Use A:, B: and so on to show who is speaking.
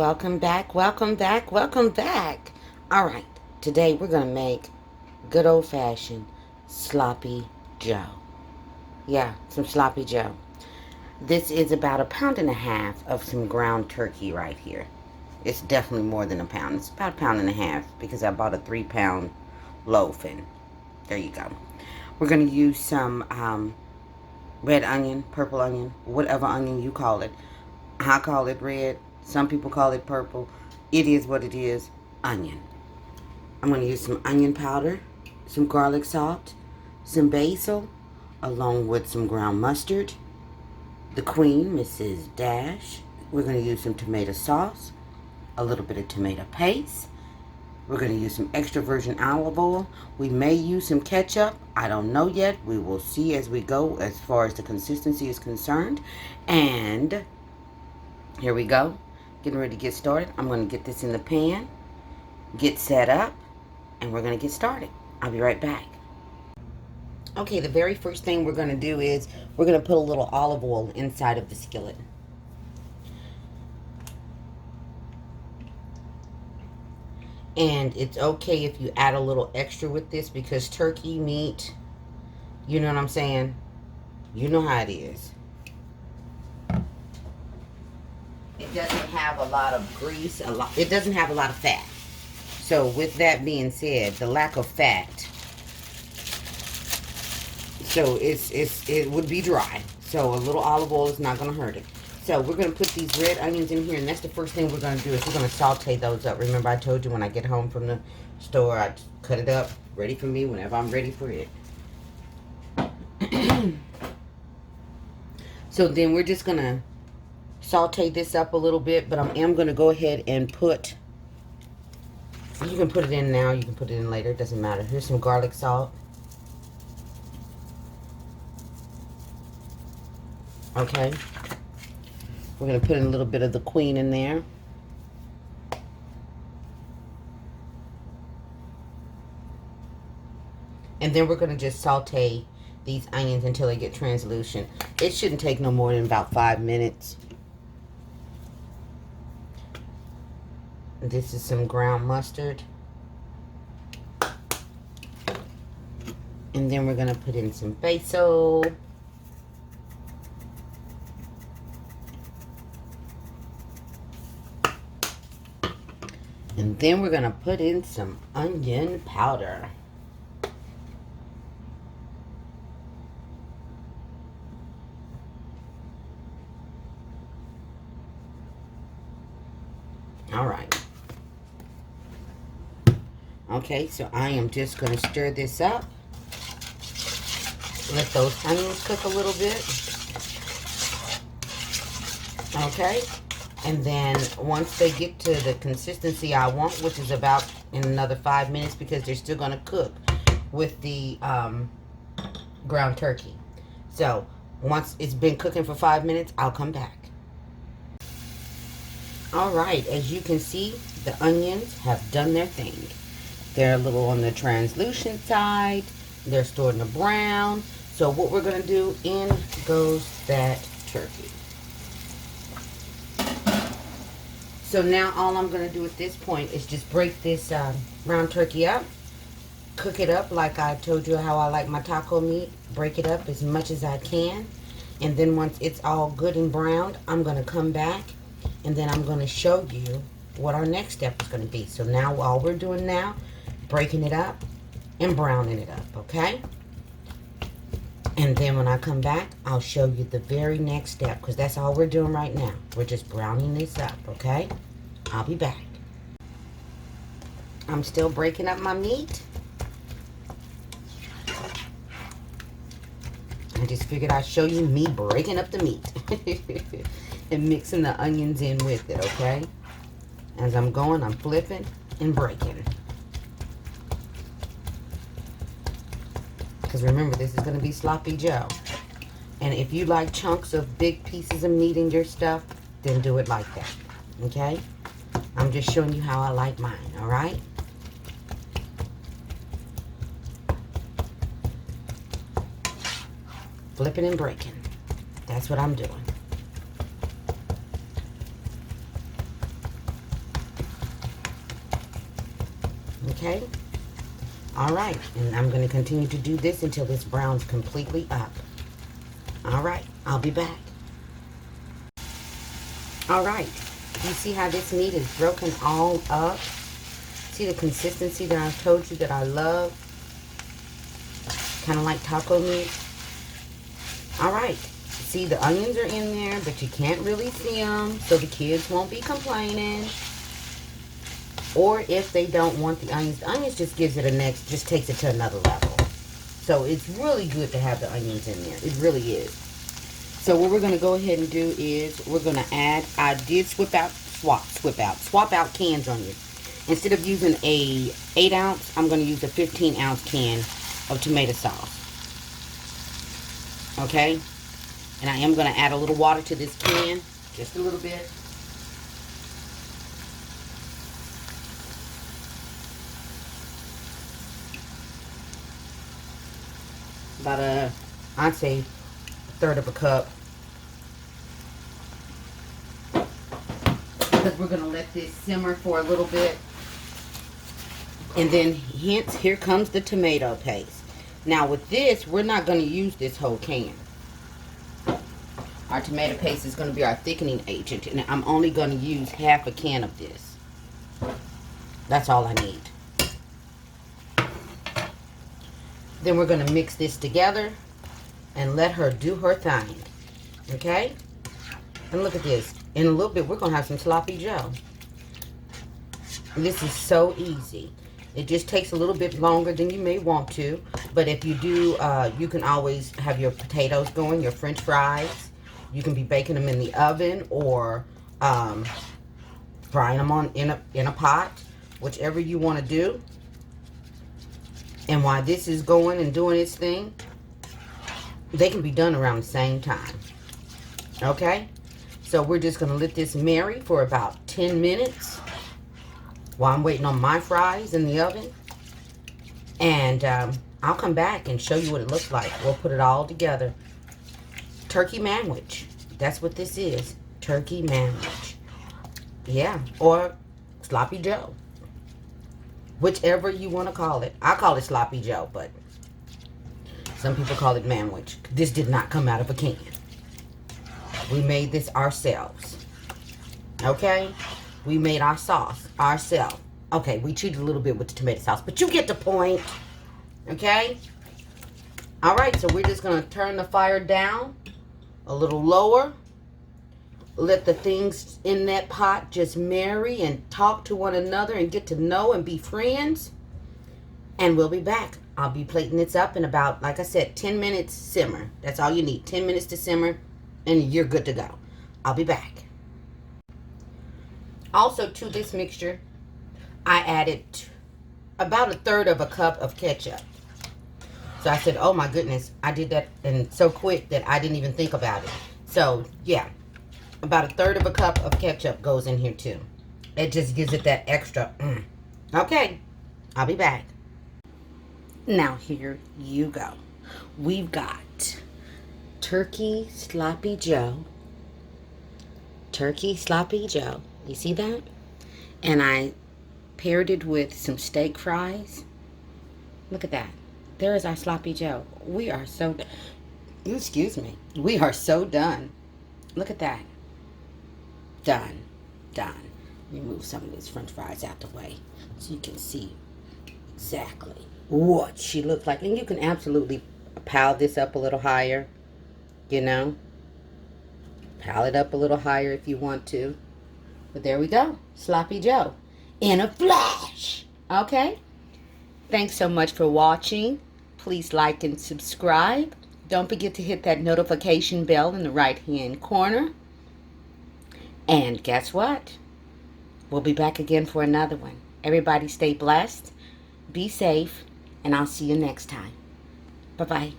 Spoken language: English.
A: welcome back, welcome back, welcome back. All right, today we're going to make good old-fashioned sloppy joe. Yeah, some sloppy joe. This is about 1.5 pounds of some ground turkey right here. It's definitely more than a pound. It's about 1.5 pounds because I bought a 3-pound loaf, and there you go. We're going to use some red onion, purple onion, whatever onion you call it. I call it red. Some people call it purple. It is what it is. Onion. I'm going to use some onion powder, some garlic salt, some basil, along with some ground mustard. The queen, Mrs. Dash. We're going to use some tomato sauce, a little bit of tomato paste. We're going to use some extra virgin olive oil. We may use some ketchup. I don't know yet. We will see as we go as far as the consistency is concerned. And here we go. Getting ready to get started. I'm going to get this in the pan, get set up, and we're going to get started. I'll be right back. Okay, the very first thing we're going to do is we're going to put a little olive oil inside of the skillet. And it's okay if you add a little extra with this because turkey meat, you know what I'm saying? You know how it is. It doesn't have a lot of grease, it doesn't have a lot of fat. So with that being said, the lack of fat, so it would be dry. So a little olive oil is not going to hurt it. So we're going to put these red onions in here, and that's the first thing we're going to do is we're going to saute those up. Remember I told you when I get home from the store, I cut it up, ready for me whenever I'm ready for it. So then we're just going to saute this up a little bit, but I am going to go ahead and put, you can put it in now, you can put it in later, it doesn't matter. Here's some garlic salt. Okay. We're going to put in a little bit of the queen in there. And then we're going to just saute these onions until they get translucent. It shouldn't take no more than about 5 minutes. This is some ground mustard. And then we're going to put in some basil. And then we're going to put in some onion powder. All right. Okay, so I am just going to stir this up. Let those onions cook a little bit. Okay. And then once they get to the consistency I want, which is about in another 5 minutes because they're still going to cook with the ground turkey. So once it's been cooking for 5 minutes, I'll come back. All right, as you can see, the onions have done their thing. They're a little on the translucent side. They're starting to brown. So what we're going to do, in goes that turkey. So now all I'm going to do at this point is just break this ground turkey up. Cook it up like I told you how I like my taco meat. Break it up as much as I can. And then once it's all good and browned, I'm going to come back. And then I'm going to show you what our next step is going to be. So now all we're doing now, breaking it up and browning it up, okay? And then when I come back, I'll show you the very next step because that's all we're doing right now. We're just browning this up, okay? I'll be back. I'm still breaking up my meat. I just figured I'd show you me breaking up the meat and mixing the onions in with it, okay? As I'm going, I'm flipping and breaking. Because remember, this is going to be sloppy joe. And if you like chunks of big pieces of meat in your stuff, then do it like that, okay? I'm just showing you how I like mine, all right? Flipping and breaking. That's what I'm doing. Okay? All right. And I'm going to continue to do this until this brown's completely up. All right. I'll be back. All right. You see how this meat is broken all up? See the consistency that I told you that I love? Kind of like taco meat. All right. See, the onions are in there, but you can't really see them, so the kids won't be complaining. Or if they don't want the onions just gives it just takes it to another level. So it's really good to have the onions in there. It really is. So what we're going to go ahead and do is we're going to add, I did swap out cans on you. Instead of using a 8 ounce, I'm going to use a 15 ounce can of tomato sauce. Okay? And I am going to add a little water to this can, just a little bit. About I'd say a third of a cup. Because we're going to let this simmer for a little bit. And then, hence, here comes the tomato paste. Now, with this, we're not going to use this whole can. Our tomato paste is going to be our thickening agent. And I'm only going to use half a can of this. That's all I need. Then we're going to mix this together and let her do her thing. Okay? And look at this. In a little bit, we're going to have some sloppy joe. This is so easy. It just takes a little bit longer than you may want to. But if you do, you can always have your potatoes going, your french fries. You can be baking them in the oven or frying them in a pot. Whichever you want to do. And while this is going and doing its thing, they can be done around the same time. Okay? So we're just going to let this marry for about 10 minutes while I'm waiting on my fries in the oven. And I'll come back and show you what it looks like. We'll put it all together. Turkey manwich. That's what this is. Turkey manwich. Yeah. Or sloppy joe. Whichever you want to call it. I call it sloppy joe, but some people call it manwich. This did not come out of a can. We made this ourselves. Okay? We made our sauce ourselves. Okay, we cheated a little bit with the tomato sauce, but you get the point. Okay? Alright, so we're just going to turn the fire down a little lower. Let the things in that pot just marry and talk to one another and get to know and be friends. And we'll be back. I'll be plating this up in about, like I said, 10 minutes simmer. That's all you need. 10 minutes to simmer and you're good to go. I'll be back. Also to this mixture, I added about a third of a cup of ketchup. So I said, oh my goodness, I did that and so quick that I didn't even think about it. So yeah. About a third of a cup of ketchup goes in here too. It just gives it that extra. Okay, I'll be back. Now here you go. We've got turkey sloppy joe. Turkey sloppy joe. You see that? And I paired it with some steak fries. Look at that. There is our sloppy joe. We are so, excuse me. We are so done. Look at that. Done. Let me move some of these french fries out the way so you can see exactly what she looks like. And you can absolutely pile this up a little higher, you know. Pile it up a little higher if you want to. But there we go. Sloppy joe in a flash. Okay? Thanks so much for watching. Please like and subscribe. Don't forget to hit that notification bell in the right-hand corner. And guess what? We'll be back again for another one. Everybody stay blessed, be safe, and I'll see you next time. Bye-bye.